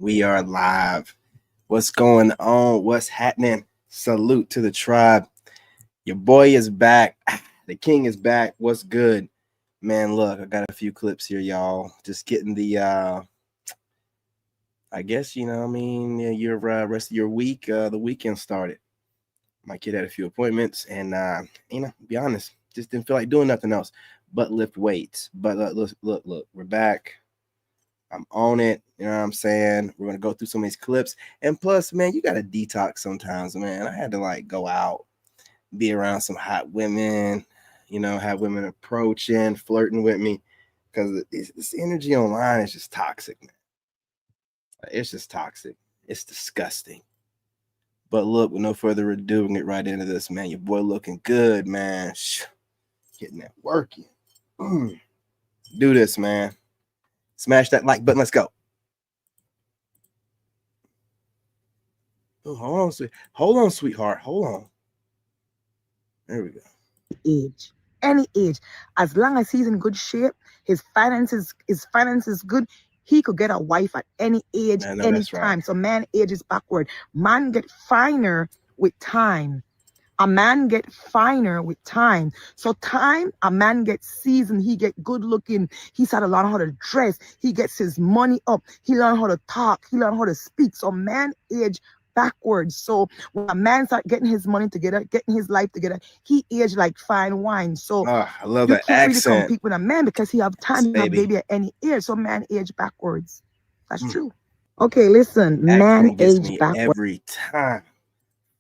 We are live. What's going on? What's happening? Salute to the tribe. Your boy is back. The king is back. What's good? Man, look, I got a few clips here, y'all. Just getting the I guess, your rest of your week, the weekend started. My kid had a few appointments and be honest, just didn't feel like doing nothing else but lift weights. But look, we're back. I'm on it. You know what I'm saying? We're gonna go through some of these clips. And plus, man, you gotta detox sometimes, man. I had to like go out, be around some hot women, have women approaching, flirting with me. Because this energy online is just toxic, man. It's just toxic. It's disgusting. But look, with no further ado, we can get right into this, man. Your boy looking good, man. Getting that working. Do this, man. Smash that like button. Let's go. Oh, hold on, sweetheart. Hold on. There we go. Age, any age, as long as he's in good shape, his finances good, he could get a wife at any age, any time. Right. So man ages backward. Man get finer with time. A man get finer with time. So time, a man gets seasoned. He get good looking. He started to learn how to dress. He gets his money up. He learn how to talk. He learn how to speak. So man age backwards. So when a man start getting his money together, getting his life together, he age like fine wine. So I love that accent. You can't really compete with a man because he have time to have baby at any age. So man age backwards. That's true. Okay, listen, man age backwards every time.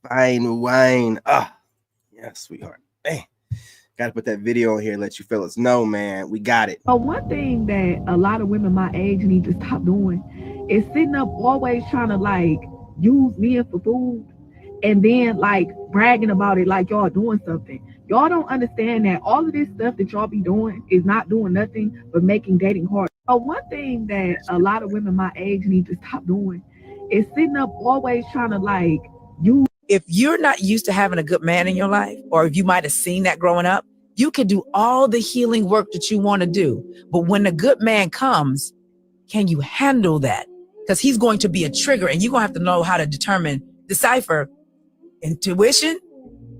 Fine wine. Yeah, sweetheart. Hey, gotta put that video on here, let you fellas know, man. We got it. But one thing that a lot of women my age need to stop doing is sitting up always trying to like use men for food and then like bragging about it like y'all doing something. Y'all don't understand that all of this stuff that y'all be doing is not doing nothing but making dating hard. But one thing that a lot of women my age need to stop doing is sitting up always trying to like use. If you're not used to having a good man in your life, or if you might have seen that growing up, you can do all the healing work that you want to do. But when a good man comes, can you handle that? Because he's going to be a trigger, and you're going to have to know how to decipher intuition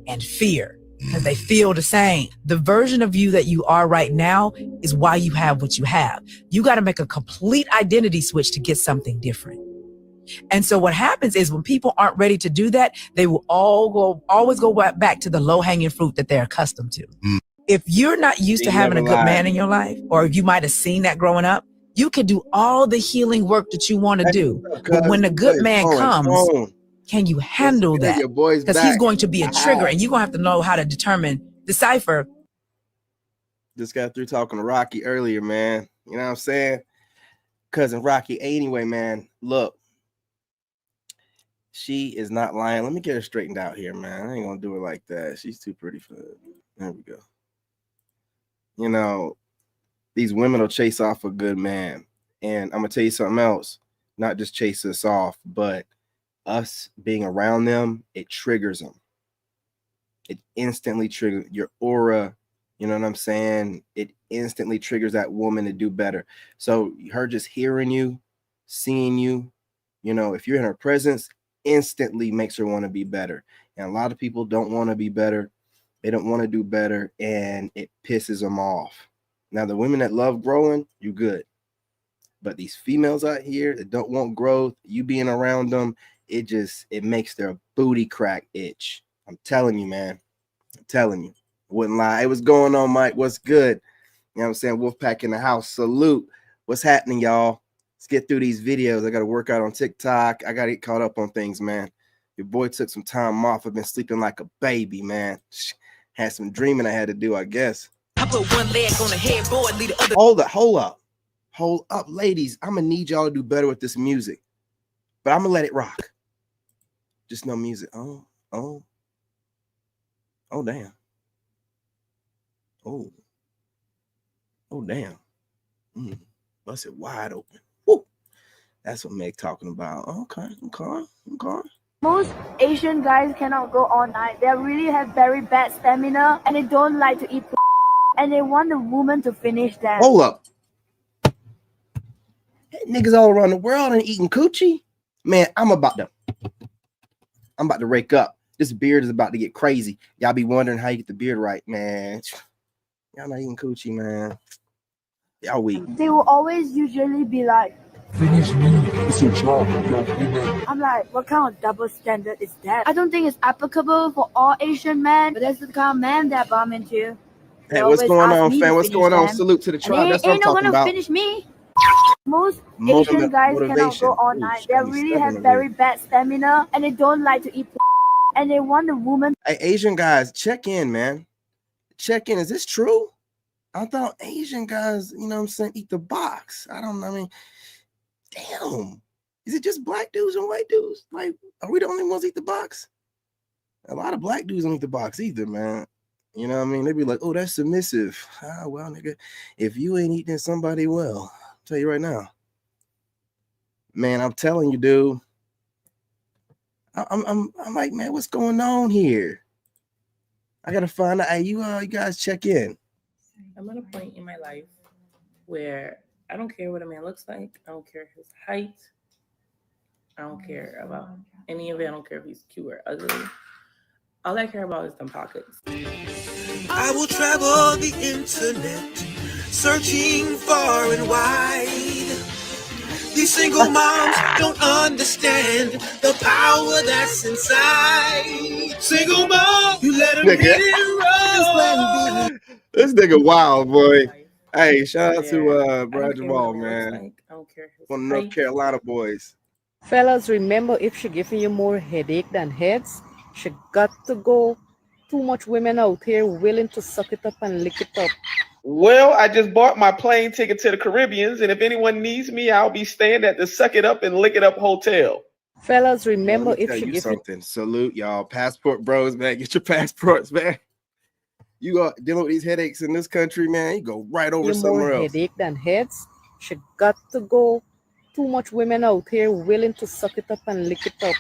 and fear, because they feel the same. The version of you that you are right now is why you have what you have. You got to make a complete identity switch to get something different. And so what happens is when people aren't ready to do that, they will always go back to the low-hanging fruit that they're accustomed to. If you're not used to having a good man in your life, or if you might have seen that growing up, you can do all the healing work that you want to do. But when a good man comes, can you handle that? Because he's going to be a trigger, and you're going to have to know how to decipher. Just got through talking to Rocky earlier, man. You know what I'm saying? Cousin Rocky. Anyway, man, look. She is not lying. Let me get her straightened out here, man. I ain't gonna do it like that. She's too pretty for that. There we go. You know, these women will chase off a good man. And I'm gonna tell you something else. Not just chase us off, but us being around them, it triggers them. It instantly triggers your aura. You know what I'm saying? It instantly triggers that woman to do better. So her just hearing you, seeing you, if you're in her presence, instantly makes her want to be better. And a lot of people don't want to be better. They don't want to do better, and it pisses them off. Now, the women that love growing, you good. But these females out here that don't want growth, you being around them, it makes their booty crack itch. I'm telling you, man. I'm telling you. I wouldn't lie. Hey, what's going on, Mike? What's good? You know what I'm saying? Wolfpack in the house. Salute. What's happening, y'all? Let's get through these videos. I got to work out on TikTok. I got to get caught up on things, man. Your boy took some time off. I've been sleeping like a baby, man. Had some dreaming I had to do, I guess. I put one leg on the headboard, leave the other. Hold up, ladies. I'm going to need y'all to do better with this music. But I'm going to let it rock. Just no music. Oh, damn. Oh, damn. Bust it wide open. Woo. That's what Meg talking about. Okay. Most Asian guys cannot go all night. They really have very bad stamina, and they don't like to eat and they want the woman to finish them. Hold up. Niggas all around the world and eating coochie. Man, I'm about to rake up. This beard is about to get crazy. Y'all be wondering how you get the beard right, man. Y'all not eating coochie, man. Y'all weak. They will always usually be like, finish me. It's a job. I'm like, what kind of double standard is that? I don't think it's applicable for all Asian men, but that's the kind of man that I bump into. Hey, what's going on, fam? What's going on? Salute to the tribe. That's what I'm talking about. Finish me. Most Asian guys cannot go all night. They really have very bad stamina, and they don't like to eat, and they want the woman. Hey, Asian guys, check in, man. Check in. Is this true? I thought Asian guys, you know what I'm saying, eat the box. I mean, damn. Is it just black dudes and white dudes? Like, are we the only ones eat the box? A lot of black dudes don't eat the box either, man. You know what I mean? They be like, oh, that's submissive. Ah, well, nigga, if you ain't eating somebody well, I'll tell you right now. Man, I'm telling you, dude. I'm like, man, what's going on here? I gotta find out. Hey, you guys check in. I'm at a point in my life where I don't care what a man looks like. I don't care his height. I don't care about any of it. I don't care if he's cute or ugly. All I care about is them pockets. I will travel the internet, searching far and wide. These single moms don't understand the power that's inside. Single mom, you let them hit it roll. This nigga wild, boy. Hey, shout out to Brad Jamal, man. I don't care. One of the North Carolina boys. Fellas, remember, if she giving you more headache than heads, she got to go. Too much women out here willing to suck it up and lick it up. Well, I just bought my plane ticket to the Caribbeans, and if anyone needs me, I'll be staying at the Suck It Up and Lick It Up hotel. Fellas, remember, if she gives something. Salute, y'all. Passport bros, man. Get your passports, man. You got dealing with these headaches in this country, man. You go right over somewhere else. Headache than heads. She got to go. Too much women out here willing to suck it up and lick it up.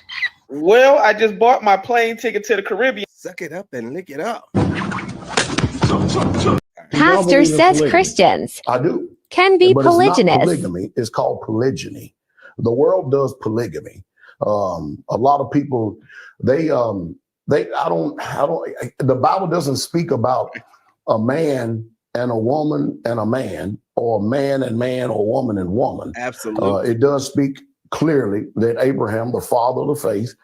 Well, I just bought my plane ticket to the Caribbean. Suck it up and lick it up. Pastor says Christians I do. Can be but polygynous. It's not polygamy. It's called polygyny. The world does polygamy. A lot of people, the Bible doesn't speak about a man and a woman and a man, or man and man, or woman and woman. Absolutely. It does speak clearly that Abraham, the father of the faith,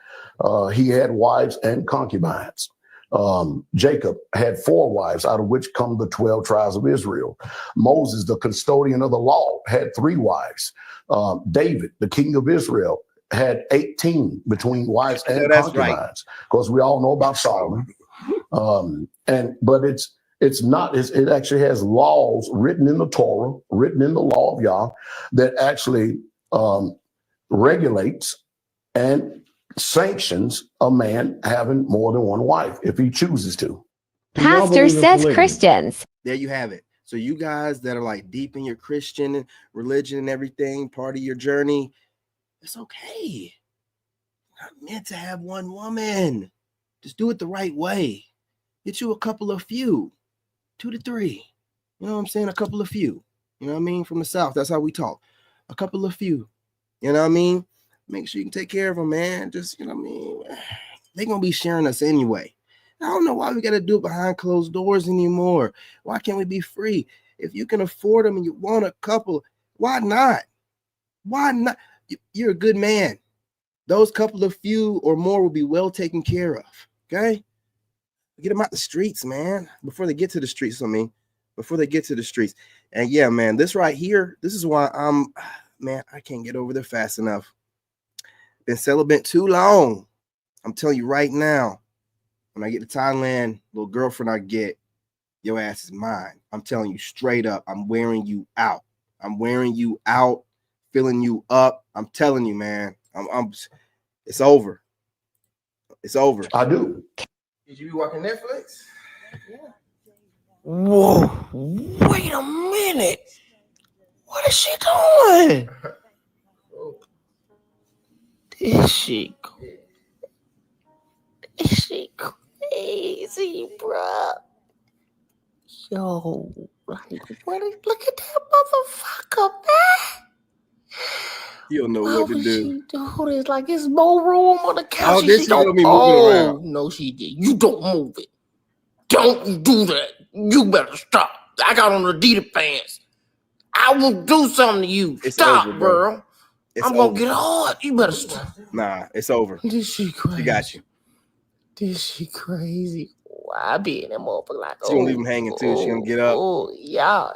he had wives and concubines. Jacob had 4 wives, out of which come the 12 tribes of Israel. Moses, the custodian of the law, had 3 wives. David, the king of Israel, had 18 between wives and concubines. Because we all know about Solomon. But it actually has laws written in the Torah, written in the law of Yah, that actually regulates and sanctions a man having more than one wife if he chooses to. Pastor says Christians. There you have it. So you guys that are like deep in your Christian religion and everything, part of your journey, it's okay. Not meant to have one woman. Just do it the right way. Get you a couple of few, 2 to 3. You know what I'm saying? A couple of few. You know what I mean? From the South, that's how we talk. A couple of few. You know what I mean? Make sure you can take care of them, man. Just, you know what I mean? They're going to be sharing us anyway. I don't know why we got to do it behind closed doors anymore. Why can't we be free? If you can afford them and you want a couple, why not? Why not? You're a good man. Those couple of few or more will be well taken care of. Okay? Get them out the streets, man. Before they get to the streets, before they get to the streets. And yeah, man, this right here, this is why I can't get over there fast enough. Been celibate too long. I'm telling you right now, when I get to Thailand, little girlfriend I get, your ass is mine. I'm telling you straight up, I'm wearing you out. I'm wearing you out, filling you up. I'm telling you, man, it's over. It's over. I do. Did you be watching Netflix? Yeah. Whoa, wait a minute. What is she doing? Is she crazy, bro? Yo, like, look at that motherfucker, man. You don't know what to do. Do this like it's more room on the couch. Oh, this is gonna be moving around. No, she did. You don't move it. Don't do that. You better stop. I got on Adidas pants. I will do something to you. It's Stop, over, girl. It's I'm gonna over. get hard. You better stop. Nah, it's over. This shit crazy. She got you. This shit crazy. I be in that motherfucker like, She gonna leave him hanging too. She gonna get up. Oh, yeah,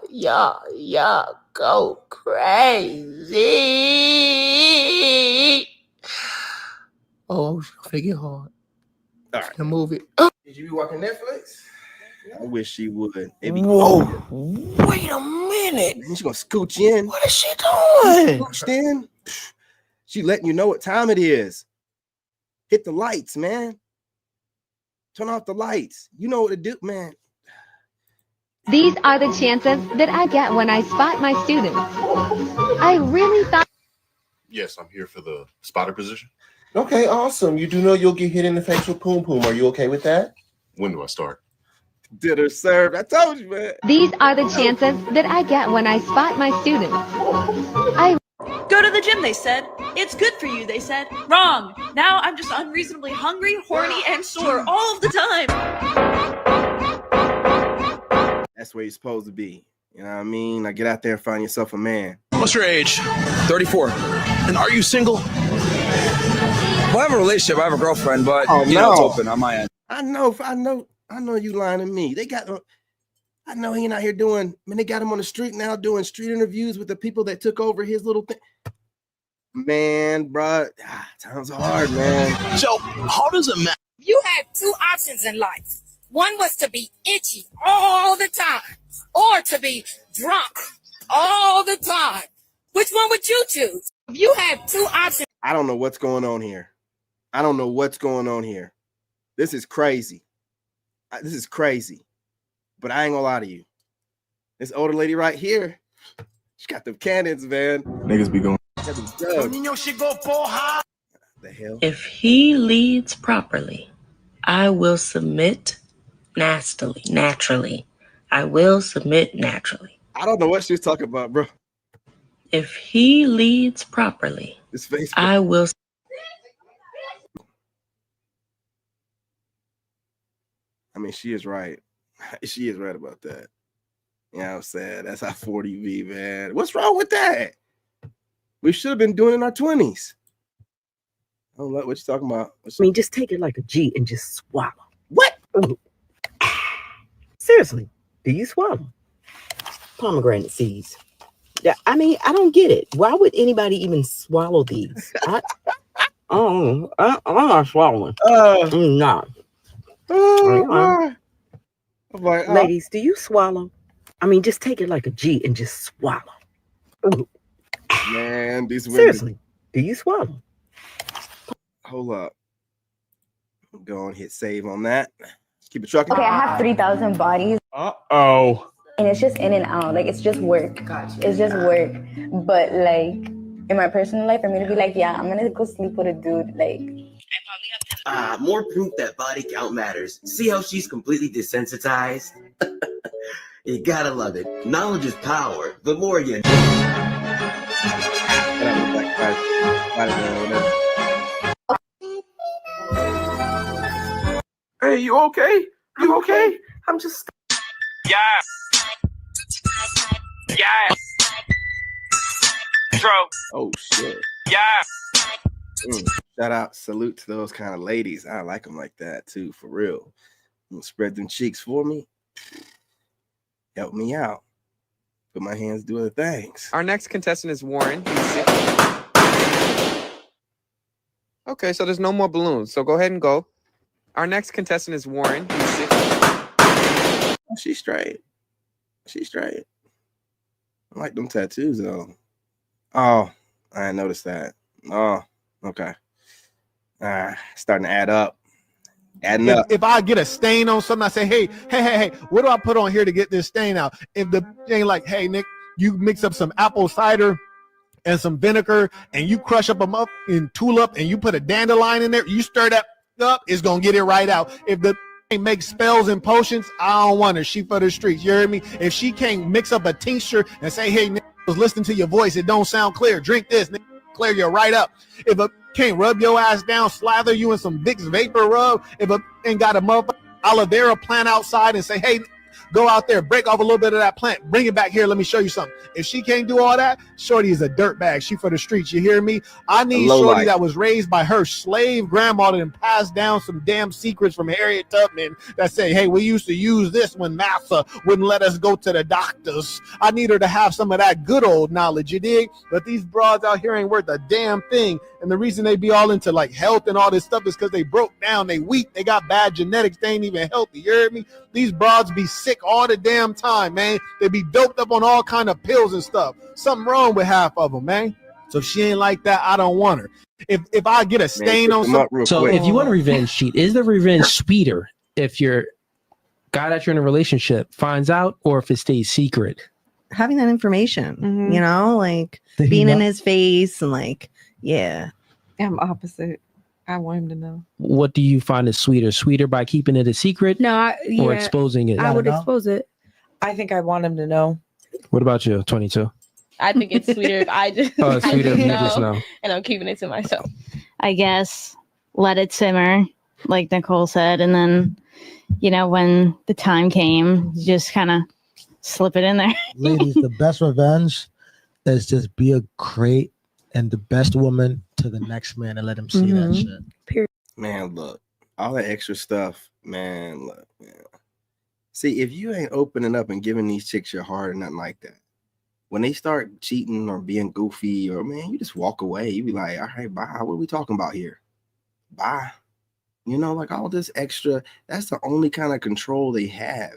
go crazy. Oh, she's gonna get hard. All right. The movie. Did you be watching Netflix? I wish she would. Whoa. Wait a minute. Man, she gonna scooch in. What is she doing? Scooched in. She letting you know what time it is. Hit the lights, man. Turn off the lights. You know what to do, man. These are the chances that I get when I spot my students. I really thought. Yes, I'm here for the spotter position. Okay, awesome. You do know you'll get hit in the face with poom poom. Are you okay with that? When do I start? Dinner served. I told you, man. These are the chances that I get when I spot my students. Go to the gym, they said. It's good for you, they said. Wrong. Now I'm just unreasonably hungry, horny, and sore all of the time. That's where you're supposed to be. You know what I mean? Now get out there and find yourself a man. What's your age? 34. And are you single? Well, I have a relationship. I have a girlfriend, but you know it's open on my end. I know you lying to me. They got I know he ain't out here doing, man, they got him on the street now doing street interviews with the people that took over his little thing. Man, bro, times hard, man. So, how does it matter? You had two options in life. One was to be itchy all the time, or to be drunk all the time. Which one would you choose? If you had two options. I don't know what's going on here. This is crazy. This is crazy. But I ain't gonna lie to you. This older lady right here, she got them cannons, man. Niggas be going. The hell? If he leads properly, I will submit naturally. I will submit naturally. I don't know what she was talking about, bro. If he leads properly, I will. I mean, she is right. She is right about that. You know what I'm saying? That's how 40 be, man. What's wrong with that? We should have been doing it in our 20s. I don't know what you're talking about. I mean, just take it like a G and just swallow. What? Seriously, do you swallow? Pomegranate seeds. Yeah, I mean, I don't get it. Why would anybody even swallow these? I'm not swallowing. I'm not. Ladies, do you swallow? I mean, just take it like a G and just swallow. Man, these women. Seriously, do you swallow? Hold up. Go and hit save on that. Keep it trucking. Okay, I have 3,000 bodies. Uh-oh. And it's just in and out. Like, it's just work. It's just work. But, like, in my personal life, for me to be like, yeah, I'm going to go sleep with a dude, like... More proof that body count matters. See how she's completely desensitized? You gotta love it. Knowledge is power. The more you Hey, you okay? You okay? I'm just... Yeah. Yeah. Intro. Oh, shit. Yeah. Shout out, salute to those kind of ladies. I like them like that too, for real. You spread them cheeks for me. Help me out. Put my hands doing the things. Our next contestant is Warren. Okay, so there's no more balloons. So go ahead and go. Our next contestant is Warren. She's straight. She's straight. I like them tattoos though. Oh, I didn't notice that. Oh, okay. Starting to add up. Adding up. If I get a stain on something, I say, hey, what do I put on here to get this stain out? If the thing like, hey, Nick, you mix up some apple cider and some vinegar and you crush up them up in tulip and you put a dandelion in there, you stir that up, it's going to get it right out. If the thing makes spells and potions, I don't want her. She for the streets. You hear me? If she can't mix up a tincture and say, hey, Nick, listening to your voice, it don't sound clear. Drink this, nigga, clear you right up. If a can't rub your ass down, slather you in some Vicks Vapor Rub. If a ain't got a motherfucker aloe vera plant outside and say, hey, go out there, break off a little bit of that plant, bring it back here, let me show you something. If she can't do all that, shorty is a dirtbag. She for the streets, you hear me? I need shorty that was raised by her slave grandmother and passed down some damn secrets from Harriet Tubman that say, hey, we used to use this when massa wouldn't let us go to the doctors. I need her to have some of that good old knowledge, you dig? But these broads out here ain't worth a damn thing. And the reason they be all into like health and all this stuff is because they broke down, they weak, they got bad genetics, they ain't even healthy, you heard me? These broads be sick all the damn time, man. They be doped up on all kind of pills and stuff. Something wrong with half of them, man. So if she ain't like that, I don't want her. If I get a stain on something. So if you want a revenge cheat, is the revenge sweeter if your guy that you're in a relationship finds out, or if it stays secret? Having that information, you know, like Did he being in know? his face and like, yeah. I'm opposite. I want him to know. What do you find is sweeter? Sweeter by keeping it a secret, or exposing it? I would expose it. I think I want him to know. What about you, 22? I think it's sweeter if I just, Oh, it's I sweeter just if you just know. and I'm keeping it to myself. I guess let it simmer, like Nicole said, and then, you know, when the time came, you just kind of slip it in there. Ladies, the best revenge is just be a great and the best woman to the next man and let him see that shit. Man, look, all that extra stuff, man, look, man. See, if you ain't opening up and giving these chicks your heart or nothing like that, when they start cheating or being goofy, or man, you just walk away. You be like, all right, bye. What are we talking about here? Bye. You know, like all this extra, that's the only kind of control they have.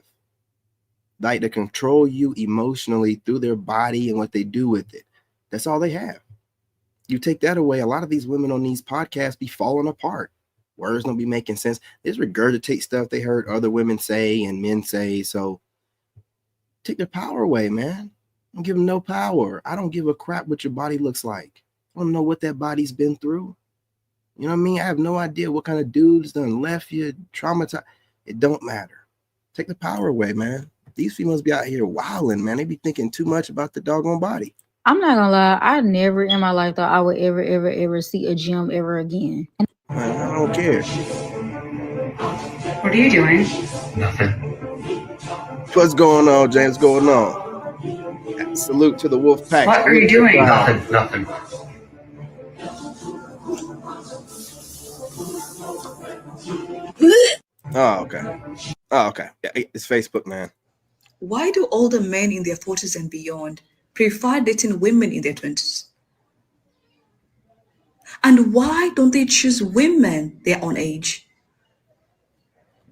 Like to control you emotionally through their body and what they do with it. That's all they have. You take that away, a lot of these women on these podcasts be falling apart. Words don't be making sense. They just regurgitate stuff they heard other women say and men say. So take their power away, man. Don't give them no power. I don't give a crap what your body looks like. I don't know what that body's been through. You know what I mean? I have no idea what kind of dudes done left you, traumatized. It don't matter. Take the power away, man. These females be out here wilding, man. They be thinking too much about the doggone body. I'm not gonna lie, I never in my life thought I would ever see a gym ever again. I don't care. What are you doing? Nothing. What's going on, James? Going on? Salute to the wolf pack. What are you doing? Nothing. Oh, okay. Oh, okay. Yeah, it's Facebook, man. Why do older men in their 40s and beyond prefer dating women in their 20s? And why don't they choose women their own age?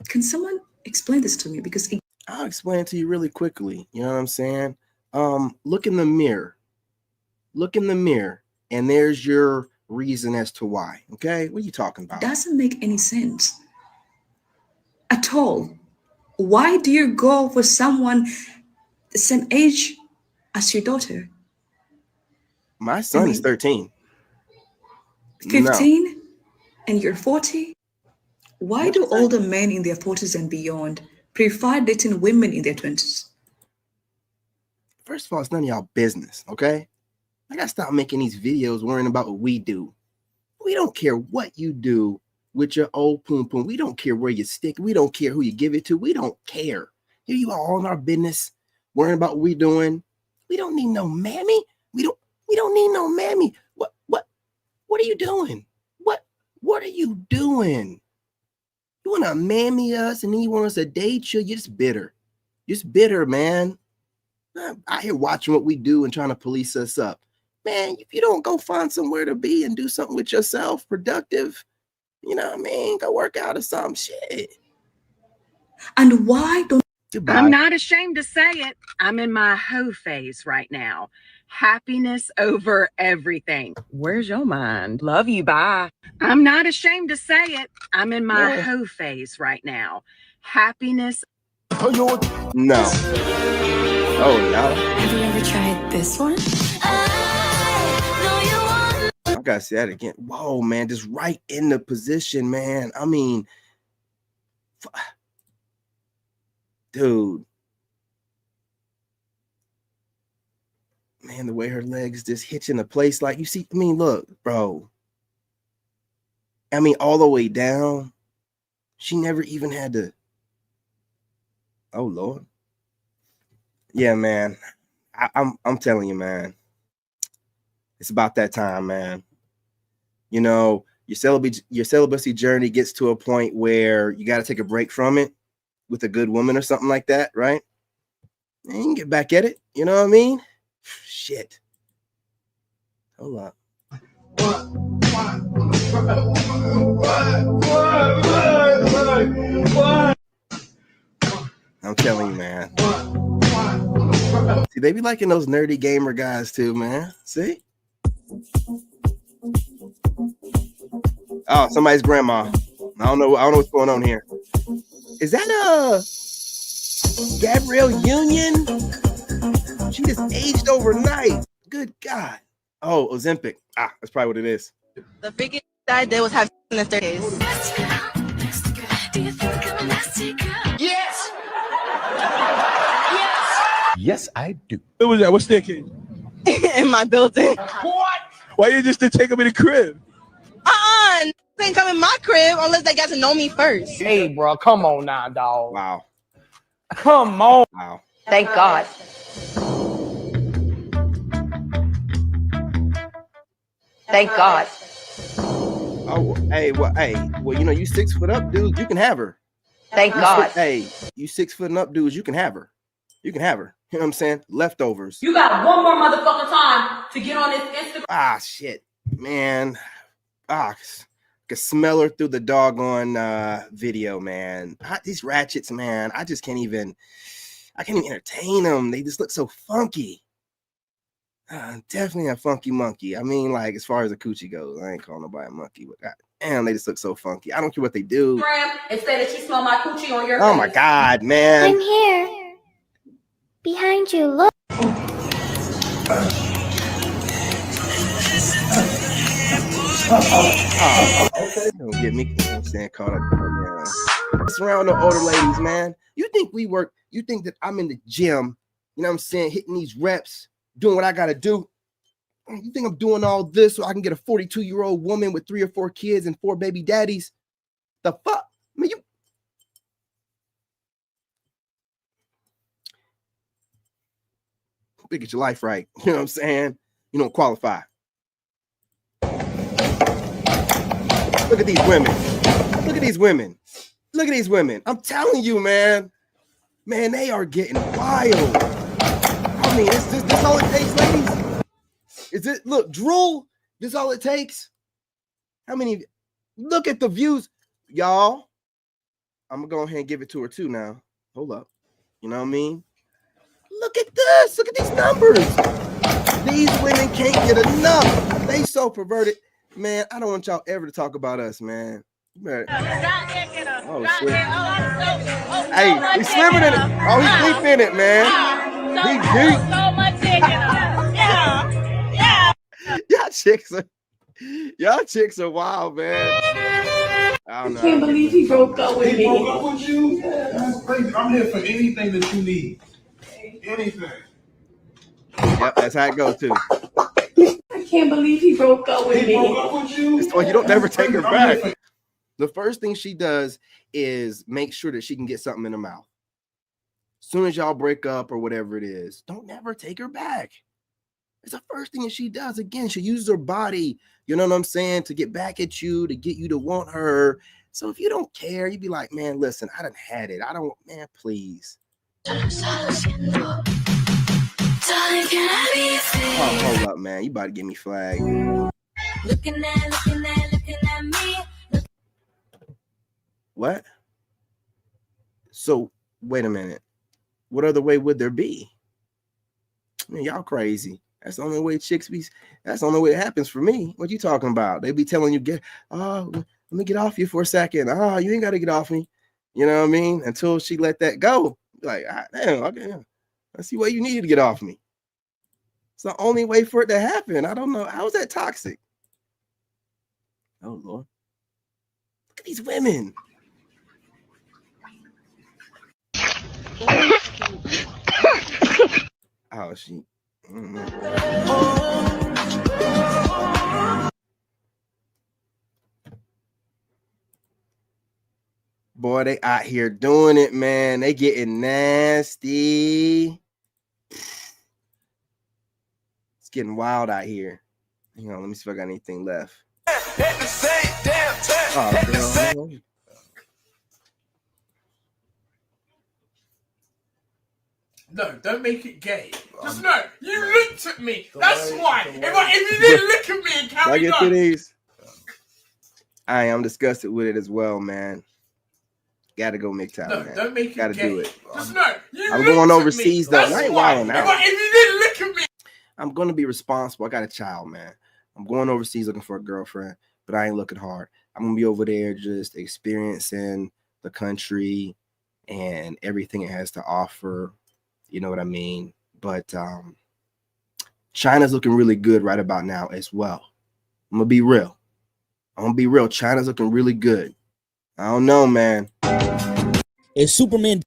Can someone explain this to me? Because I'll explain it to you really quickly. You know what I'm saying? Look in the mirror. Look in the mirror, and there's your reason as to why. Okay? What are you talking about? doesn't make any sense at all. Why do you go for someone the same age as your daughter? My son is 13. 15 No. and you're 40? Why do older men in their 40s and beyond prefer dating women in their 20s? First of all, it's none of y'all business, okay? I gotta stop making these videos worrying about what we do. We don't care what you do with your old poom poom. We don't care where you stick. We don't care who you give it to. We don't care. Here you are all in our business, worrying about what we doing. We don't need no mammy. We don't need no mammy. What are you doing? What are you doing? You want to mammy us and then you want us to date you? You're just bitter. Just bitter, man. I'm out here watching what we do and trying to police us up. Man, if you don't go find somewhere to be and do something with yourself, productive, you know what I mean? Go work out or some shit. And why don't Goodbye. I'm not ashamed to say it. I'm in my hoe phase right now. Happiness over everything. Where's your mind? Love you. Bye. I'm not ashamed to say it. I'm in my hoe phase right now. Happiness. No. Oh, no. Have you ever tried this one? I gotta say that again. Whoa, man, just right in the position, man. I mean, dude. man, the way her legs just hitch into place, like you see. I mean, look, bro. I mean, all the way down. She never even had to. Oh Lord. Yeah, man. I'm telling you, man. It's about that time, man. You know, your celibacy journey gets to a point where you got to take a break from it with a good woman or something like that, right? And you can get back at it. You know what I mean? Shit. Hold up. I'm telling you, man. See, they be liking those nerdy gamer guys too, man. See? Oh, somebody's grandma. I don't know what's going on here. Is that Gabrielle Union? She just aged overnight. Good God. Oh, Ozempic. Ah, that's probably what it is. The biggest I did was have in the staircase. Yes! Yes, I do. Where was that? What staircase? In my building. What? Why you just didn't take him in the crib? They ain't come in my crib unless they got to know me first. Hey, bro, come on now, dog. Wow. Come on. Wow. Thank God. Thank God. Oh, well, you know, you 6 foot up, dude. You can have her. Thank God. You 6 foot and up, dudes. You can have her. You can have her. You know what I'm saying? Leftovers. You got one more motherfucking time to get on this Instagram. Ah, shit, man. Ah, I can smell her through the doggone video, man. These ratchets, man. I can't even entertain them. They just look so funky. Definitely a funky monkey. I mean, like, as far as the coochie goes, I ain't calling nobody a monkey, but God damn, they just look so funky. I don't care what they do. And say that you smell my coochie on your Oh face. my God, man. I'm here. Behind you, look. Okay. Don't get me, you know what I'm saying, caught up around. Surround the older ladies, man. You think that I'm in the gym, you know what I'm saying, hitting these reps, doing what I gotta do. You think I'm doing all this so I can get a 42-year-old woman with 3 or 4 kids and 4 baby daddies? The fuck? I mean, you better get your life right. You know what I'm saying? You don't qualify. Look at these women. Look at these women. Look at these women. I'm telling you, man. Man, they are getting wild. I mean, is this all it takes, ladies? Is it, look, drool? This all it takes? How many? Look at the views. Y'all, I'm going to go ahead and give it to her too now. Hold up. You know what I mean? Look at this. Look at these numbers. These women can't get enough. They so perverted. Man, I don't want y'all ever to talk about us, man. Oh, shit. Hey, he's swimming in it. Oh, he's deep in it, man. He's deep. Y'all chicks are wild, man. I don't know. I can't believe he broke up with me. He broke up with you? That's crazy. I'm here for anything that you need. Anything. Yep, that's how it goes too. I can't believe he broke up with me. So you don't never take her back. The first thing she does is make sure that she can get something in her mouth. As soon as y'all break up or whatever it is, don't never take her back. It's the first thing that she does. Again, she uses her body, you know what I'm saying, to get back at you, to get you to want her. So if you don't care, you'd be like, man, listen, I done had it. I don't, man, please. Oh, hold up, man. You about to get me flagged. Looking at me. What? So, wait a minute. What other way would there be? Man, y'all crazy. That's the only way chicks be. That's the only way it happens for me. What you talking about? They be telling you, let me get off you for a second. You ain't got to get off me. You know what I mean? Until she let that go. Like, damn, okay. I see why you needed to get off me. It's the only way for it to happen. I don't know. How is that toxic? Oh, Lord. Look at these women. Oh, Boy, they out here doing it, man. They getting nasty. It's getting wild out here. Hang on, let me see if I got anything left. Oh, girl. No, don't make it gay. Just no. You looked at me. That's why. If you didn't look at me and I carry get on. through these. I'm disgusted with it as well, man. Gotta go MGTOW, No, man. don't make it Gotta gay. do it. Just no. You I'm looked going at overseas me. though. That's I ain't why. wilding out. If you didn't look at me. I'm gonna be responsible. I got a child, man. I'm going overseas looking for a girlfriend, but I ain't looking hard. I'm gonna be over there just experiencing the country and everything it has to offer. You know what I mean? But China's looking really good right about now as well. I'm gonna be real. China's looking really good. I don't know, man. It's Superman.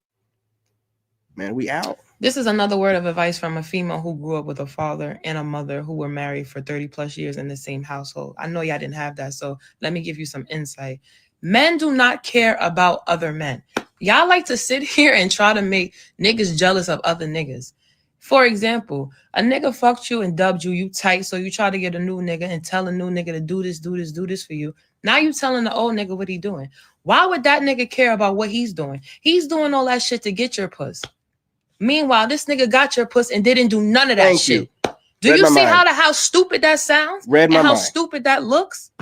Man, we out. This is another word of advice from a female who grew up with a father and a mother who were married for 30 plus years in the same household. I know y'all didn't have that, so let me give you some insight. Men do not care about other men. Y'all like to sit here and try to make niggas jealous of other niggas. For example, a nigga fucked you and dubbed you, you tight, so you try to get a new nigga and tell a new nigga to do this for you. Now you telling the old nigga what he doing. Why would that nigga care about what he's doing? He's doing all that shit to get your puss. Meanwhile, this nigga got your puss and didn't do none of that Thank shit. you. Do Read you my see mind. how stupid that sounds? Read my and how mind. stupid that looks?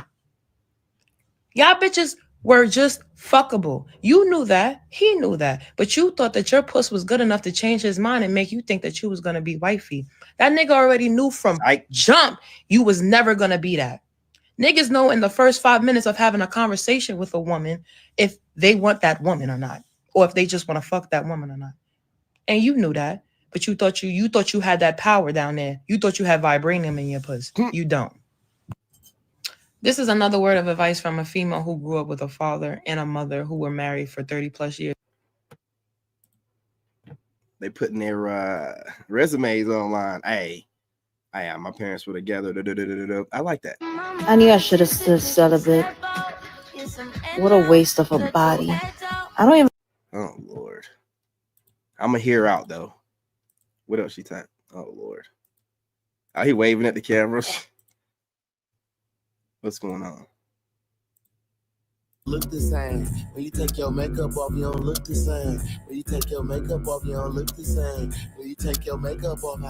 Y'all bitches were just fuckable. You knew that. He knew that. But you thought that your puss was good enough to change his mind and make you think that you was going to be wifey. That nigga already knew from jump you was never going to be that. Niggas know in the first 5 minutes of having a conversation with a woman if they want that woman or not. Or if they just want to fuck that woman or not. And you knew that. But you thought you had that power down there. You thought you had vibranium in your puss. You don't. This is another word of advice from a female who grew up with a father and a mother who were married for 30 plus years. They putting their resumes online. Hey, my parents were together. I like that. I knew I should have stood celibate. What a waste of a body. I don't even. Oh Lord. I'm gonna hear out though. What else she typed? Oh Lord. Are he waving at the cameras? What's going on? Look the same. When you take your makeup off, you don't look the same. When you take your makeup off, you don't look the same. When you take your makeup off,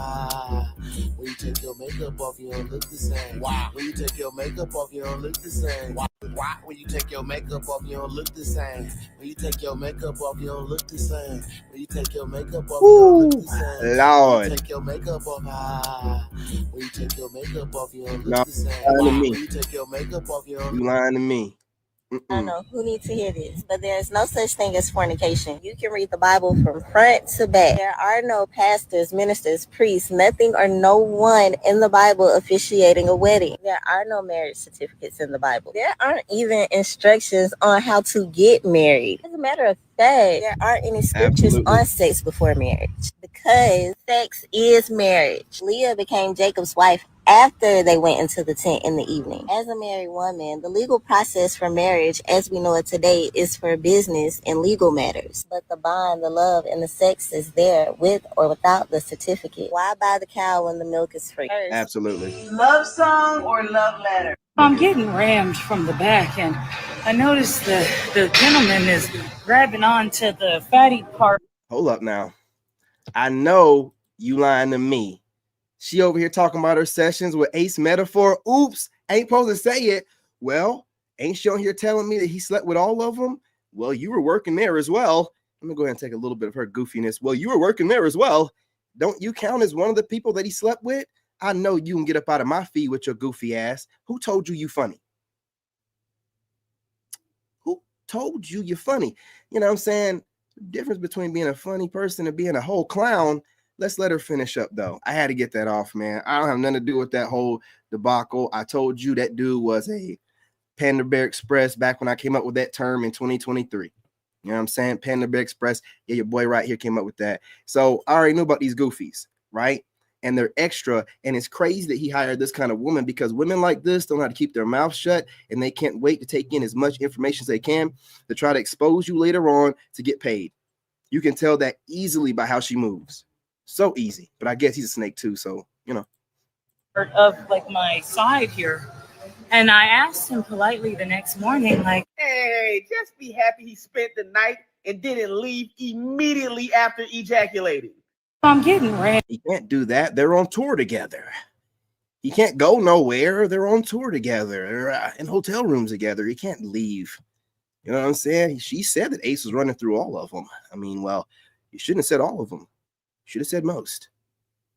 when you take your makeup off, you don't look the same. Wow. When you take your makeup off, you don't look the same. Why? When you take your makeup off, you don't look the same. When you take your makeup off, you don't look the same. When you take your makeup off, you don't look the same. Lord. When you take your makeup off, when you take your makeup off, you don't look No, the same. lying to Wow. me. When you take your makeup off, you don't. You lying to me. I don't know who needs to hear this, but there's no such thing as fornication. You can read the Bible from front to back. There are no pastors, ministers, priests, nothing or no one in the Bible officiating a wedding. There are no marriage certificates in the Bible. There aren't even instructions on how to get married. As a matter of fact, there aren't any scriptures on sex before marriage because sex is marriage. Leah became Jacob's wife after they went into the tent in the evening. As a married woman, the legal process for marriage as we know it today is for business and legal matters. But the bond, the love, and the sex is there with or without the certificate. Why buy the cow when the milk is free? Absolutely. Love song or love letter? I'm getting rammed from the back, and I noticed the gentleman is grabbing onto the fatty part. Hold up now. I know you lying to me. She over here talking about her sessions with Ace Metaphor. Oops, ain't supposed to say it. Well, ain't she on here telling me that he slept with all of them? Well, you were working there as well. Let me go ahead and take a little bit of her goofiness. Well, you were working there as well. Don't you count as one of the people that he slept with? I know you can get up out of my feed with your goofy ass. Who told you you funny? Who told you you're funny? You know what I'm saying? The difference between being a funny person and being a whole clown. Let's let her finish up, though. I had to get that off, man. I don't have nothing to do with that whole debacle. I told you that dude was a Panda Bear Express back when I came up with that term in 2023. You know what I'm saying? Panda Bear Express. Yeah, your boy right here came up with that. So I already knew about these goofies, right? and they're extra. And it's crazy that he hired this kind of woman, because women like this don't know how to keep their mouth shut, and they can't wait to take in as much information as they can to try to expose you later on to get paid. You can tell that easily by how she moves. So easy. But I guess he's a snake too, so you know. Of like my side here. And I asked him politely the next morning, like, hey, just be happy he spent the night and didn't leave immediately after ejaculating. I'm getting ready. He can't do that. They're on tour together. He can't go nowhere. They're on tour together. They're in hotel rooms together. He can't leave. You know what I'm saying? She said that Ace was running through all of them. I mean, well, you shouldn't have said all of them. You should have said most.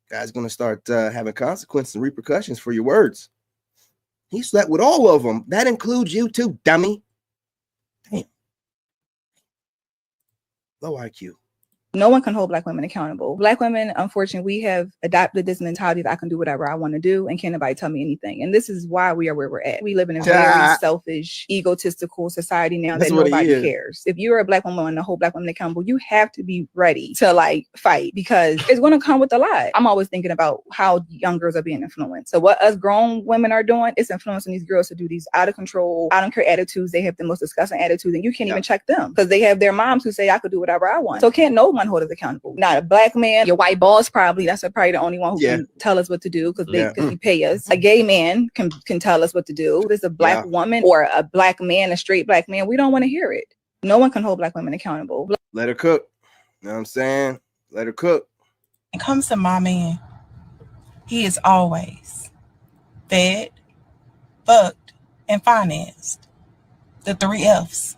Guy's going to start having consequences and repercussions for your words. He slept with all of them. That includes you too, dummy. Damn. Low IQ. No one can hold Black women accountable. Black women, unfortunately, we have adopted this mentality that I can do whatever I want to do and can't nobody tell me anything. And this is why we are where we're at. We live in a very selfish, egotistical society now that nobody cares. If you're a Black woman and to hold Black women accountable, you have to be ready to like fight, because it's going to come with a lot. I'm always thinking about how young girls are being influenced. So what us grown women are doing is influencing these girls to do these out of control, I don't care attitudes. They have the most disgusting attitudes, and you can't even check them because they have their moms who say I could do whatever I want. So can't no one hold us accountable. Not a Black man. Your white boss probably. That's probably the only one who can tell us what to do because he pay us. A gay man can tell us what to do. There's a Black woman or a Black man, a straight Black man. We don't want to hear it. No one can hold Black women accountable. Let her cook. You know what I'm saying? Let her cook. When it comes to my man, he is always fed, fucked, and financed. The 3 F's.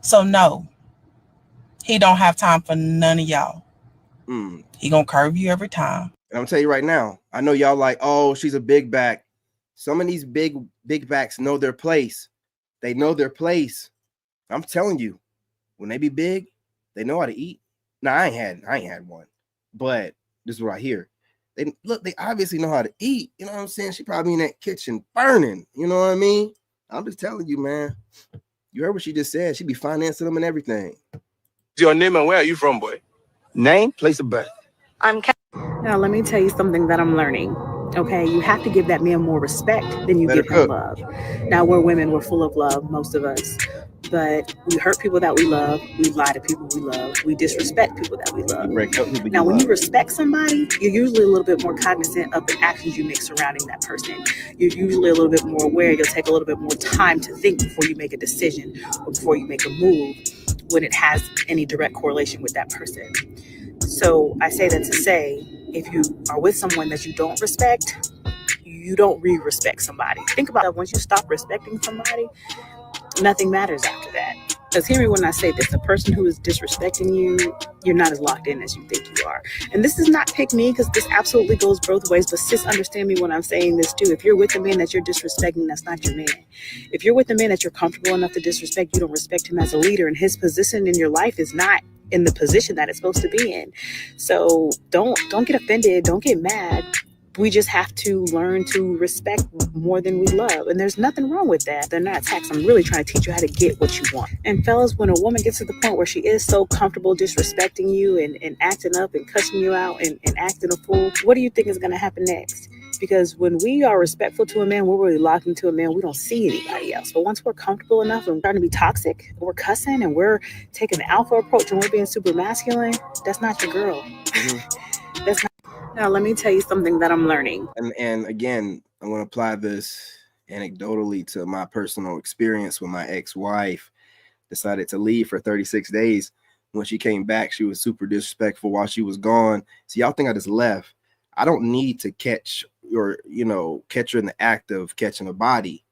So no, he don't have time for none of y'all. He gonna curve you every time. And I'm tell you right now, I know y'all like, oh, she's a big back. Some of these big backs know their place. They know their place. I'm telling you, when they be big, they know how to eat. Now I ain't had one, but this is what I hear. They obviously know how to eat. You know what I'm saying? She probably in that kitchen burning. You know what I mean? I'm just telling you, man. You heard what she just said. She be financing them and everything. Your name and where are you from, boy? Name, place of birth. Now, let me tell you something that I'm learning. Okay, you have to give that man more respect than you give him love. Now, we're women, we're full of love, most of us. But we hurt people that we love. We lie to people we love. We disrespect people that we love. Now, when you respect somebody, you're usually a little bit more cognizant of the actions you make surrounding that person. You're usually a little bit more aware. You'll take a little bit more time to think before you make a decision or before you make a move when it has any direct correlation with that person. So I say that to say, if you are with someone that you don't respect, you don't re-respect somebody. Think about it. Once you stop respecting somebody, nothing matters after that. Because hear me when I say this, the person who is disrespecting you, you're not as locked in as you think you are. And this is not pick me, because this absolutely goes both ways, but sis, understand me when I'm saying this too. If you're with a man that you're disrespecting, that's not your man. If you're with a man that you're comfortable enough to disrespect, you don't respect him as a leader, and his position in your life is not in the position that it's supposed to be in. So don't get offended, don't get mad. We just have to learn to respect more than we love. And there's nothing wrong with that. They're not attacks. I'm really trying to teach you how to get what you want. And fellas, when a woman gets to the point where she is so comfortable disrespecting you and acting up and cussing you out and acting a fool, what do you think is going to happen next? Because when we are respectful to a man, we're really locked into a man. We don't see anybody else. But once we're comfortable enough and we're trying to be toxic, we're cussing and we're taking the alpha approach and we're being super masculine, that's not your girl. That's not. Now, let me tell you something that I'm learning. And again, I'm going to apply this anecdotally to my personal experience when my ex-wife decided to leave for 36 days. When she came back, she was super disrespectful while she was gone. So y'all think I just left. I don't need to catch her in the act of catching a body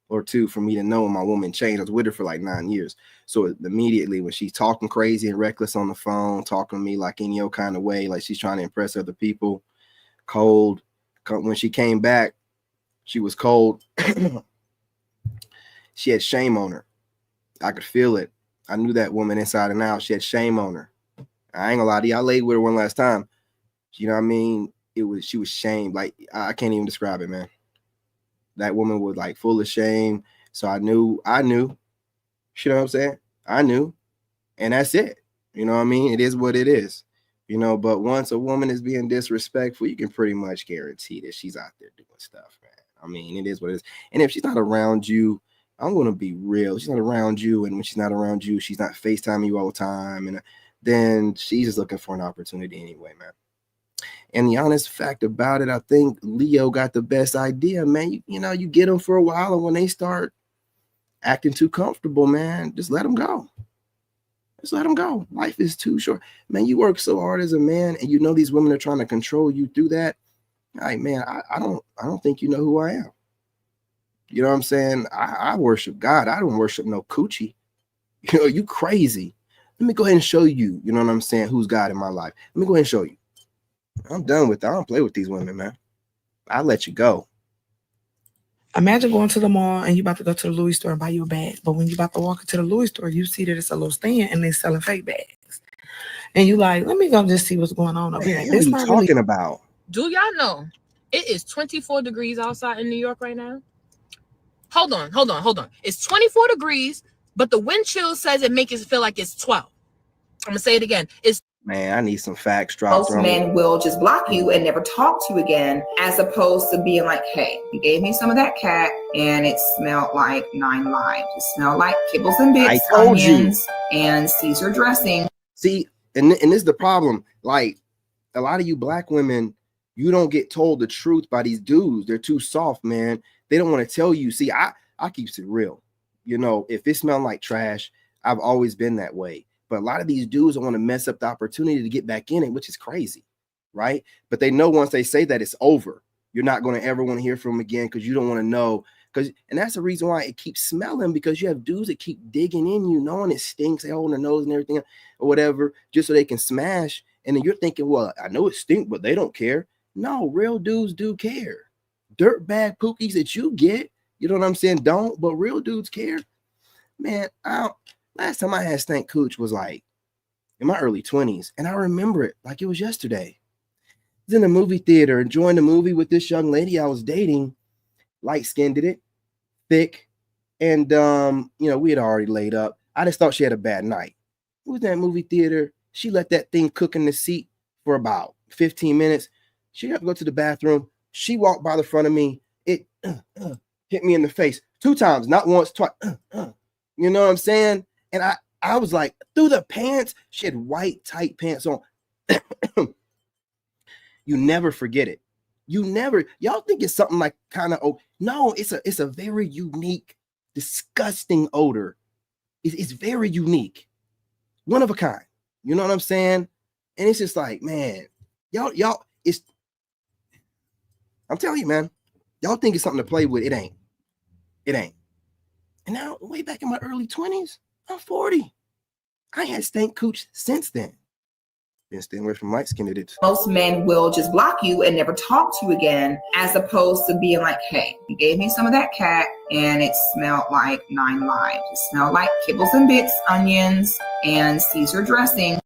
or two for me to know my woman changed. I was with her for like 9 years. So immediately when she's talking crazy and reckless on the phone, talking to me like in your kind of way, like she's trying to impress other people, cold. When she came back, she was cold. She had shame on her. I could feel it. I knew that woman inside and out. She had shame on her. I ain't gonna lie to you. I laid with her one last time. You know what I mean? She was shamed. Like, I can't even describe it, man. That woman was like full of shame. So I knew. You know what I'm saying? I knew. And that's it. You know what I mean? It is what it is. you know. But once a woman is being disrespectful, you can pretty much guarantee that she's out there doing stuff, man. I mean, it is what it is. And if she's not around you, I'm gonna be real. She's not around you, and when she's not around you, she's not FaceTiming you all the time, and then she's just looking for an opportunity anyway, man. And the honest fact about it, I think Leo got the best idea, man. You know, you get them for a while, and when they start acting too comfortable, man, just let them go. Just let them go. Life is too short, man. You work so hard as a man, and you know these women are trying to control you through that. Like, man, I don't think you know who I am. You know what I'm saying? I worship God. I don't worship no coochie. You know, you crazy. Let me go ahead and show you. You know what I'm saying? Who's God in my life? Let me go ahead and show you. I'm done with that. I don't play with these women, man. I'll let you go. Imagine going to the mall and you about to go to the Louis store and buy you a bag. But when you about to walk into the Louis store, you see that it's a little stand and they're selling fake bags. And you like, let me go just see what's going on over here. What are you talking about? Do y'all know it is 24 degrees outside in New York right now? Hold on. It's 24 degrees, but the wind chill says it makes it feel like it's 12. I'm gonna say it again. Man, I need some facts dropped. Most men will just block you and never talk to you again, as opposed to being like, hey, you gave me some of that cat and it smelled like 9 lives. It smelled like kibbles and bits, I told onions, and Caesar dressing. See, and this is the problem. Like, a lot of you black women, you don't get told the truth by these dudes. They're too soft, man. They don't want to tell you. See, I keep it real. You know, if it smells like trash, I've always been that way. But a lot of these dudes want to mess up the opportunity to get back in it, which is crazy, right? But they know once they say that, it's over. You're not going to ever want to hear from them again because you don't want to know. And that's the reason why it keeps smelling, because you have dudes that keep digging in you, knowing it stinks, they hold their nose and everything or whatever, just so they can smash. And then you're thinking, well, I know it stinks, but they don't care. No, real dudes do care. Dirtbag pookies that you get, you know what I'm saying, don't, but real dudes care. Man, last time I had stank cooch was like in my early 20s, and I remember it like it was yesterday. I was in the movie theater enjoying the movie with this young lady I was dating, light-skinned it, thick, and you know, we had already laid up. I just thought she had a bad night. It was in that movie theater. She let that thing cook in the seat for about 15 minutes. She had to go to the bathroom. She walked by the front of me. It hit me in the face 2 times, not once, twice. You know what I'm saying? And I was like, through the pants. She had white, tight pants on. You never forget it. Y'all think it's something like kind of, oh, no, it's a very unique, disgusting odor. It's very unique. One of a kind. You know what I'm saying? And it's just like, man, y'all, I'm telling you, man, y'all think it's something to play with. It ain't. And now, way back in my early 20s, I'm 40. I had stank cooch since then. Been staying away from light skinned idiots. Most men will just block you and never talk to you again, as opposed to being like, hey, you gave me some of that cat and it smelled like 9 lives. It smelled like kibbles and bits, onions, and Caesar dressing.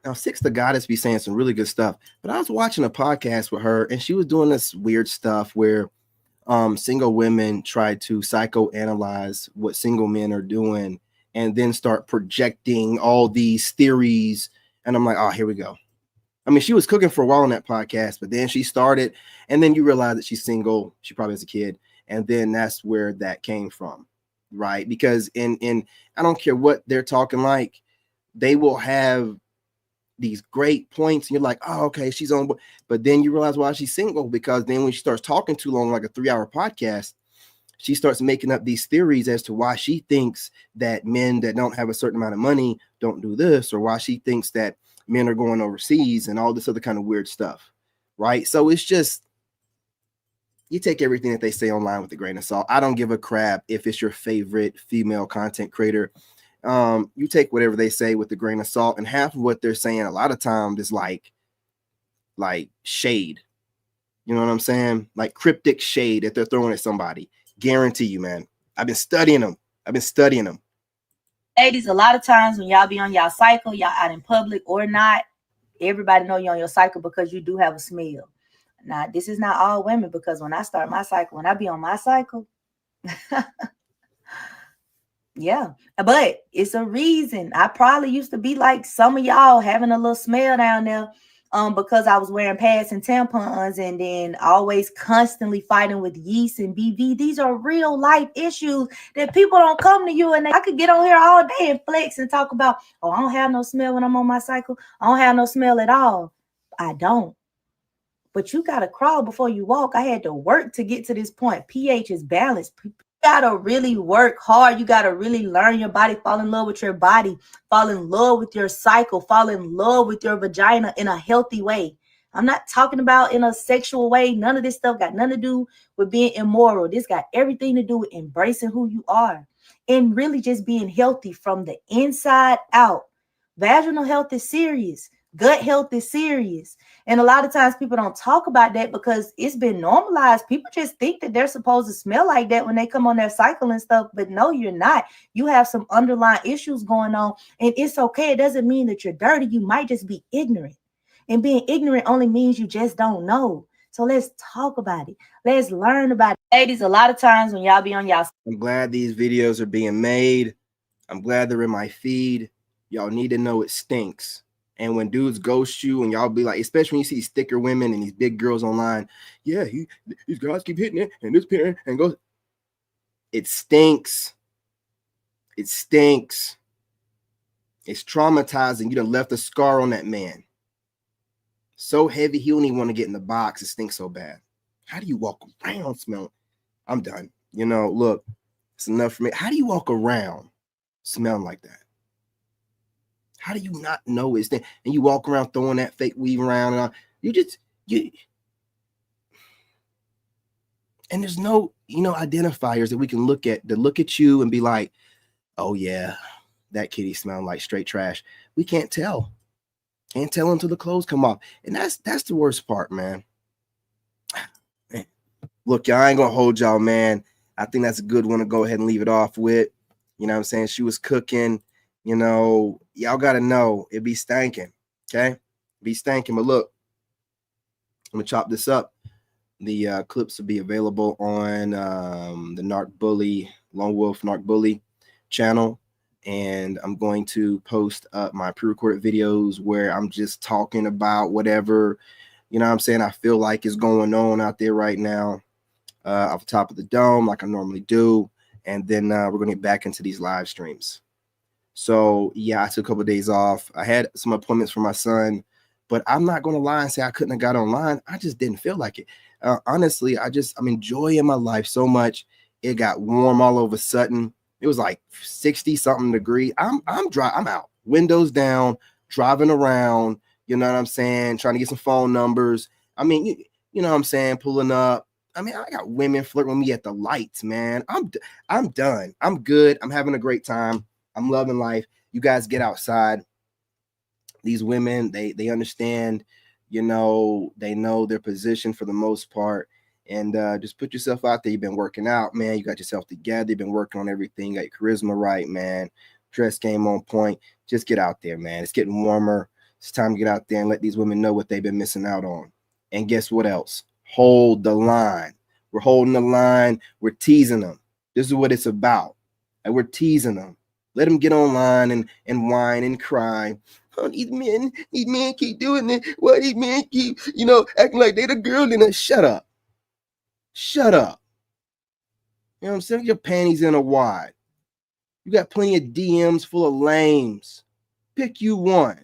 Now, Six the Goddess be saying some really good stuff, but I was watching a podcast with her and she was doing this weird stuff where single women try to psychoanalyze what single men are doing and then start projecting all these theories. And I'm like, oh, here we go. I mean, she was cooking for a while on that podcast, but then she started, and then you realize that she's single. She probably has a kid. And then that's where that came from, right? Because in I don't care what they're talking like, they will have these great points. And you're like, oh, okay, she's on board. But then you realize why she's single, because then when she starts talking too long, like a 3-hour podcast, she starts making up these theories as to why she thinks that men that don't have a certain amount of money don't do this, or why she thinks that men are going overseas and all this other kind of weird stuff, right? So it's just, you take everything that they say online with a grain of salt. I don't give a crap if it's your favorite female content creator. You take whatever they say with a grain of salt, and half of what they're saying a lot of times is like shade. You know what I'm saying? Like cryptic shade that they're throwing at somebody. Guarantee you, man. I've been studying them. Ladies, a lot of times when y'all be on y'all cycle, y'all out in public or not, everybody know you're on your cycle because you do have a smell. Now, this is not all women, because when I start my cycle, when I be on my cycle, Yeah, but it's a reason. I probably used to be like some of y'all, having a little smell down there, because I was wearing pads and tampons, and then always constantly fighting with yeast and BV. These are real life issues that people don't come to you, and I could get on here all day and flex and talk about, oh, I don't have no smell when I'm on my cycle. I don't have no smell at all. I don't. But you gotta crawl before you walk. I had to work to get to this point. pH is balanced. You gotta really work hard. You gotta really learn your body, fall in love with your body, fall in love with your cycle, fall in love with your vagina in a healthy way. I'm not talking about in a sexual way. None of this stuff got nothing to do with being immoral. This got everything to do with embracing who you are and really just being healthy from the inside out. Vaginal health is serious. Gut health is serious. And a lot of times people don't talk about that because it's been normalized. People just think that they're supposed to smell like that when they come on their cycle and stuff. But no, you're not. You have some underlying issues going on, and it's okay. It doesn't mean that you're dirty. You might just be ignorant. And being ignorant only means you just don't know. So let's talk about it. Let's learn about it. Ladies, a lot of times when y'all be on y'all. I'm glad these videos are being made. I'm glad they're in my feed. Y'all need to know it stinks. And when dudes ghost you and y'all be like, especially when you see these thicker women and these big girls online, yeah, these guys keep hitting it and this parent and goes. It stinks. It stinks. It's traumatizing. You done left a scar on that man. So heavy, he don't even want to get in the box. It stinks so bad. How do you walk around smelling? I'm done. You know, look, it's enough for me. How do you walk around smelling like that? How do you not know it's there? And you walk around throwing that fake weave around and all. And there's no, identifiers that we can look at you and be like, oh yeah, that kitty smelling like straight trash. We can't tell. Can't tell until the clothes come off. And that's the worst part, man. Look, y'all, I ain't gonna hold y'all, man. I think that's a good one to go ahead and leave it off with. You know what I'm saying? She was cooking. Y'all got to know it be stanking. Okay. Be stanking. But look, I'm going to chop this up. The clips will be available on the Narc Bully, Lone Wolf Narc Bully channel. And I'm going to post up my pre-recorded videos where I'm just talking about whatever, I'm saying, I feel like is going on out there right now, off the top of the dome, like I normally do. And then we're going to get back into these live streams. So yeah, I took a couple of days off. I had some appointments for my son, but I'm not going to lie and say I couldn't have got online. I just didn't feel like it. Honestly, I'm enjoying my life so much. It got warm all of a sudden. It was like 60 something degrees. I'm out, windows down, driving around. You know what I'm saying? Trying to get some phone numbers. I mean, you know what I'm saying? Pulling up. I mean, I got women flirting with me at the lights, man. I'm done. I'm good. I'm having a great time. I'm loving life. You guys get outside. These women, they understand, they know their position for the most part. And just put yourself out there. You've been working out, man. You got yourself together. You've been working on everything. Got your charisma right, man. Dress game on point. Just get out there, man. It's getting warmer. It's time to get out there and let these women know what they've been missing out on. And guess what else? Hold the line. We're holding the line. We're teasing them. This is what it's about. And we're teasing them. Let them get online and whine and cry. Oh, these men keep doing it. Why these men keep, acting like they the girl in it? Shut up. Shut up. You know what I'm saying? Get your panties in a wad. You got plenty of DMs full of lames. Pick you one.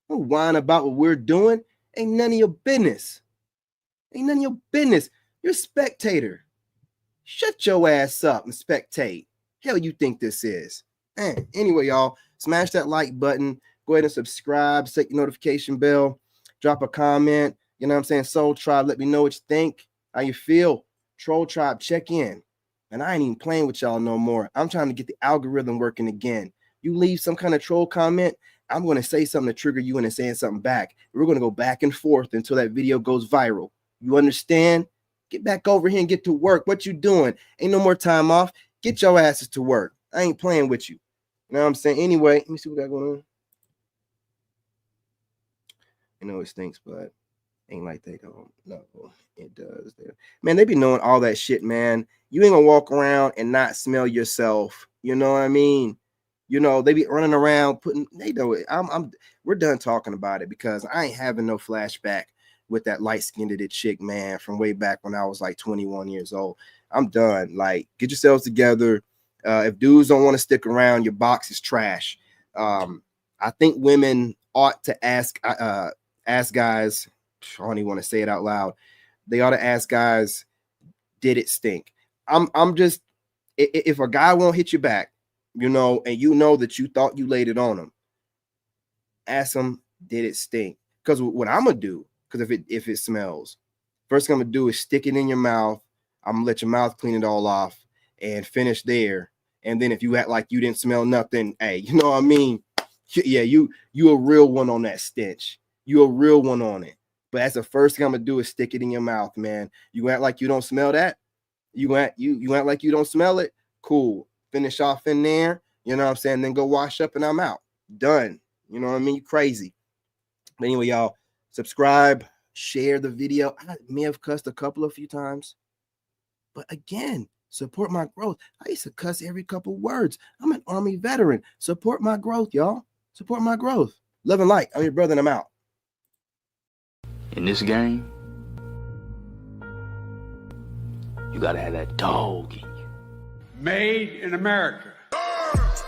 Don't whine about what we're doing. Ain't none of your business. Ain't none of your business. You're a spectator. Shut your ass up and spectate. Hell you think this is? Anyway, y'all, smash that like button. Go ahead and subscribe. Set your notification bell. Drop a comment. You know what I'm saying? Soul Tribe, let me know what you think. How you feel? Troll Tribe, check in. And I ain't even playing with y'all no more. I'm trying to get the algorithm working again. You leave some kind of troll comment, I'm going to say something to trigger you into saying something back. We're going to go back and forth until that video goes viral. You understand? Get back over here and get to work. What you doing? Ain't no more time off. Get your asses to work. I ain't playing with you. You know what I'm saying? Anyway, let me see what we got going on. I know it stinks, but ain't like they don't. No, it does. Man, they be knowing all that shit, man. You ain't gonna walk around and not smell yourself You know what I mean? You know, they be running around putting, they know it. We're done talking about it because I ain't having no flashback with that light-skinned chick, man, from way back when I was like 21 years old. I'm done. Like, get yourselves together. If dudes don't want to stick around, your box is trash. I think women ought to ask guys, I don't even want to say it out loud. They ought to ask guys, did it stink? I'm just, if a guy won't hit you back, you know, and you know that you thought you laid it on him, ask him, did it stink? Because what I'm gonna do, because if it smells, first thing I'm gonna do is stick it in your mouth. I'm gonna let your mouth clean it all off and finish there. And then if you act like you didn't smell nothing, hey, you know what I mean? Yeah, you a real one on that stench. You a real one on it. But that's the first thing I'm gonna do is stick it in your mouth, man. You act like you don't smell that. You act like you don't smell it. Cool. Finish off in there. You know what I'm saying? Then go wash up and I'm out. Done. You know what I mean? You crazy. But anyway, y'all, subscribe, share the video. I may have cussed a few times, but again, support my growth. I used to cuss every couple words. I'm an Army veteran. Support my growth, y'all. Support my growth. Love and light. I'm your brother and I'm out. In this game, you gotta have that dog in you. Made in America. Plus